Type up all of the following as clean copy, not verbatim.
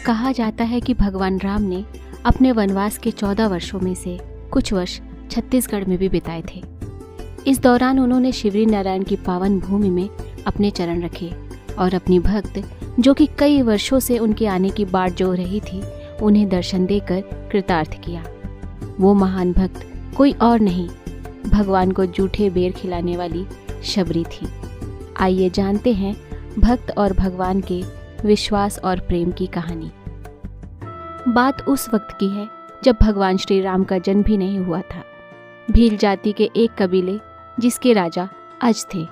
कहा जाता है कि भगवान राम ने अपने वनवास के 14 वर्षों में से कुछ वर्ष छत्तीसगढ़ में भी बिताए थे। इस दौरान उन्होंने शिवरी नारायण की पावन भूमि में अपने चरण रखे और अपनी भक्त, जो कि कई वर्षों से उनके आने की बाट जो रही थी, उन्हें दर्शन देकर कृतार्थ किया। वो महान भक्त कोई और नहीं, भगवान को जूठे बेर खिलाने वाली शबरी थी। आइए जानते हैं भक्त और भगवान के विश्वास और प्रेम की कहानी। बात उस वक्त की है जब भगवान श्री राम का जन्म भी नहीं हुआ था। भील जाति के एक कबीले जिसके राजा अज थे,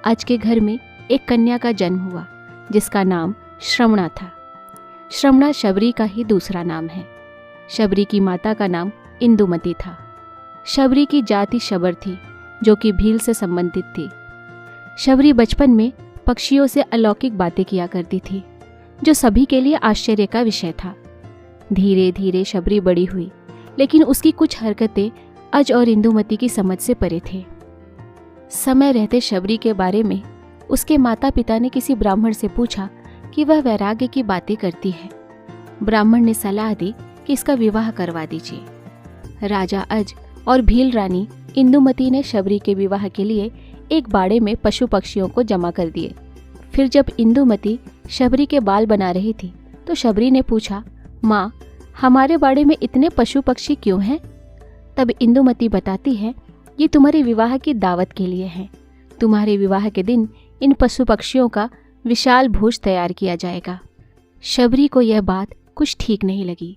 अज के घर में एक कन्या का जन्म हुआ जिसका नाम श्रवणा था। श्रवणा शबरी का ही दूसरा नाम है। शबरी की माता का नाम इंदुमती था। शबरी की जाति शबर थी, जो कि भील से संबंधित थी। शबरी बचपन में पक्षियों से अलौकिक बातें किया करती थी, जो सभी के लिए आश्चर्य का विषय था। धीरे धीरे शबरी बड़ी हुई, लेकिन उसकी कुछ हरकतें अज और इंदुमती की समझ से परे थे। समय रहते शबरी के बारे में उसके माता पिता ने किसी ब्राह्मण से पूछा कि वह वैराग्य की बातें करती है। ब्राह्मण ने सलाह दी कि इसका विवाह करवा दीजिए। राजा अज और भील रानी इंदुमती ने शबरी के विवाह के लिए एक बाड़े में पशु पक्षियों को जमा कर दिए। फिर जब इंदुमती शबरी के बाल बना रही थी तो शबरी ने पूछा, माँ, हमारे बाड़े में इतने पशु पक्षी क्यों हैं? तब इंदुमती बताती है, ये तुम्हारे विवाह की दावत के लिए है। तुम्हारे विवाह के दिन इन पशु पक्षियों का विशाल भोज तैयार किया जाएगा। शबरी को यह बात कुछ ठीक नहीं लगी।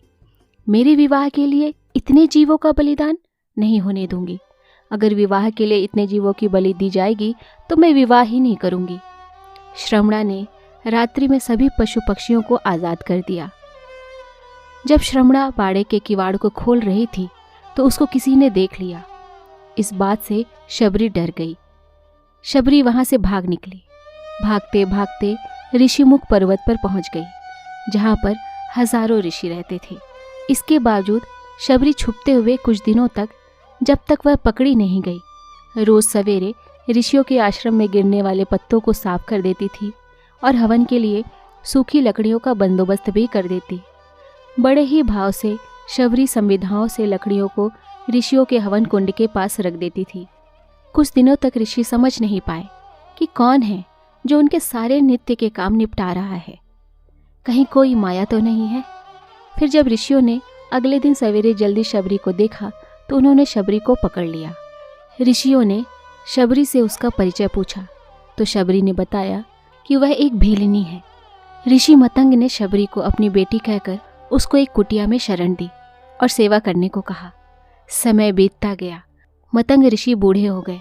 मेरे विवाह के लिए इतने जीवों का बलिदान नहीं होने दूंगी। अगर विवाह के लिए इतने जीवों की बलि दी जाएगी तो मैं विवाह ही नहीं करूंगी। श्रवणा ने रात्रि में सभी पशु पक्षियों को आज़ाद कर दिया। जब श्रवणा बाड़े के किवाड़ को खोल रही थी तो उसको किसी ने देख लिया। इस बात से शबरी डर गई। शबरी वहां से भाग निकली। भागते भागते ऋषिमुख पर्वत पर पहुंच गई, जहां पर हजारों ऋषि रहते थे। इसके बावजूद शबरी छुपते हुए कुछ दिनों तक, जब तक वह पकड़ी नहीं गई, रोज सवेरे ऋषियों के आश्रम में गिरने वाले पत्तों को साफ कर देती थी और हवन के लिए सूखी लकड़ियों का बंदोबस्त भी कर देती। बड़े ही भाव से शबरी संविधाओं से लकड़ियों को ऋषियों के हवन कुंड के पास रख देती थी। कुछ दिनों तक ऋषि समझ नहीं पाए कि कौन है जो उनके सारे नित्य के काम निपटा रहा है। कहीं कोई माया तो नहीं है। फिर जब ऋषियों ने अगले दिन सवेरे जल्दी शबरी को देखा तो उन्होंने शबरी को पकड़ लिया। ऋषियों ने शबरी से उसका परिचय पूछा तो शबरी ने बताया कि वह एक भीलिनी है। ऋषि मतंग ने शबरी को अपनी बेटी कहकर उसको एक कुटिया में शरण दी और सेवा करने को कहा। समय बीतता गया। मतंग ऋषि बूढ़े हो गए।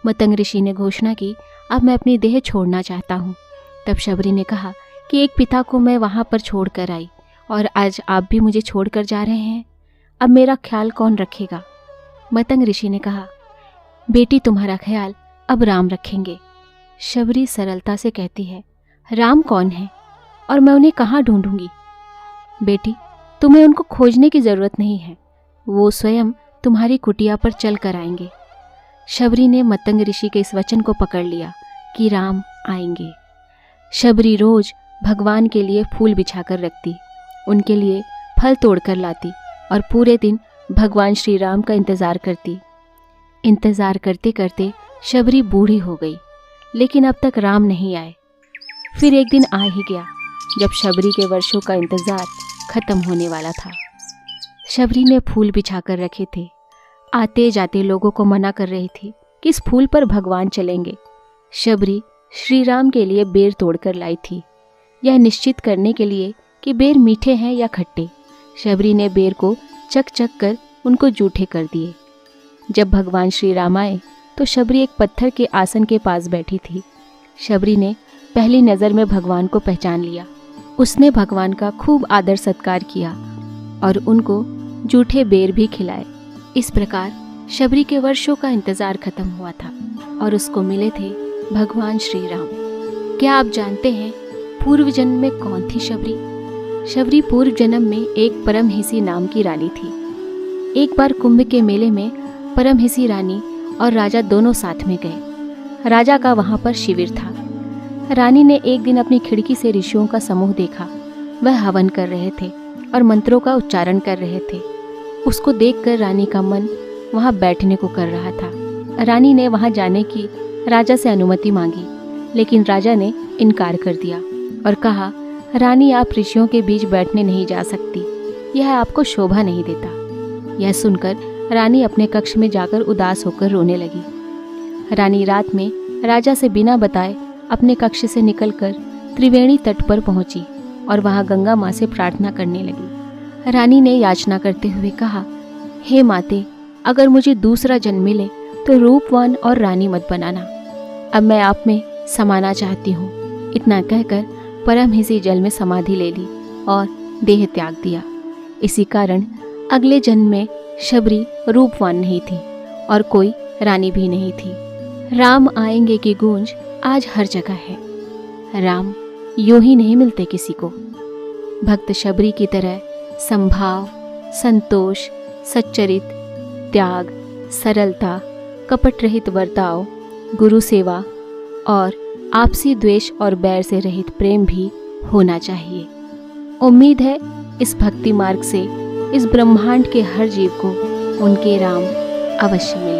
मतंग ऋषि ने घोषणा की, अब मैं अपनी देह छोड़ना चाहता हूँ। तब शबरी ने कहा कि एक पिता को मैं वहाँ पर छोड़ कर आई और आज आप भी मुझे छोड़ कर जा रहे हैं। अब मेरा ख्याल कौन रखेगा? मतंग ऋषि ने कहा, बेटी, तुम्हारा ख्याल अब राम रखेंगे। शबरी सरलता से कहती है, राम कौन है और मैं उन्हें कहाँ ढूंढूंगी? बेटी, तुम्हें उनको खोजने की जरूरत नहीं है, वो स्वयं तुम्हारी कुटिया पर चल कर आएंगे। शबरी ने मतंग ऋषि के इस वचन को पकड़ लिया कि राम आएंगे। शबरी रोज भगवान के लिए फूल बिछाकर रखती, उनके लिए फल तोड़कर लाती और पूरे दिन भगवान श्री राम का इंतज़ार करती। इंतज़ार करते करते शबरी बूढ़ी हो गई, लेकिन अब तक राम नहीं आए। फिर एक दिन आ ही गया जब शबरी के वर्षों का इंतज़ार खत्म होने वाला था। शबरी ने फूल बिछाकर रखे थे। आते जाते लोगों को मना कर रही थी कि इस फूल पर भगवान चलेंगे। शबरी श्री राम के लिए बेर तोड़कर लाई थी, यह निश्चित करने के लिए कि बेर मीठे हैं या खट्टे। शबरी ने बेर को चक चक कर उनको जूठे कर दिए। जब भगवान श्री राम आए तो शबरी एक पत्थर के आसन के पास बैठी थी। शबरी ने पहली नज़र में भगवान को पहचान लिया। उसने भगवान का खूब आदर सत्कार किया और उनको जूठे बेर भी खिलाए। इस प्रकार शबरी के वर्षों का इंतज़ार खत्म हुआ था और उसको मिले थे भगवान श्री राम। क्या आप जानते हैं पूर्व जन्म में कौन थी शबरी? शबरी पूर्व जन्म में एक परमहिसी नाम की रानी थी। एक बार कुंभ के मेले में परमहिसी रानी और राजा दोनों साथ में गए। राजा का वहाँ पर शिविर था। रानी ने एक दिन अपनी खिड़की से ऋषियों का समूह देखा वह हवन कर रहे थे और मंत्रों का उच्चारण कर रहे थे। उसको देखकर रानी का मन वहाँ बैठने को कर रहा था। रानी ने वहाँ जाने की राजा से अनुमति मांगी, लेकिन राजा ने इनकार कर दिया और कहा, रानी, आप ऋषियों के बीच बैठने नहीं जा सकती, यह आपको शोभा नहीं देता। यह सुनकर रानी अपने कक्ष में जाकर उदास होकर रोने लगी। रानी रात में राजा से बिना बताए अपने कक्ष से निकलकर त्रिवेणी तट पर पहुंची और वहां गंगा माँ से प्रार्थना करने लगी। रानी ने याचना करते हुए कहा, हे माते, अगर मुझे दूसरा जन्म मिले तो रूपवान और रानी मत बनाना। अब मैं आप में समाना चाहती हूँ। इतना कहकर परमहंसी जल में समाधि ले ली और देह त्याग दिया। इसी कारण अगले जन्म में शबरी रूपवान नहीं थी और कोई रानी भी नहीं थी। राम आएंगे की गूंज आज हर जगह है। राम यूं ही नहीं मिलते किसी को। भक्त शबरी की तरह संभाव, संतोष, सच्चरित, त्याग, सरलता, कपट रहित बर्ताव, गुरु सेवा और आपसी द्वेष और बैर से रहित प्रेम भी होना चाहिए। उम्मीद है इस भक्ति मार्ग से इस ब्रह्मांड के हर जीव को उनके राम अवश्य मिले।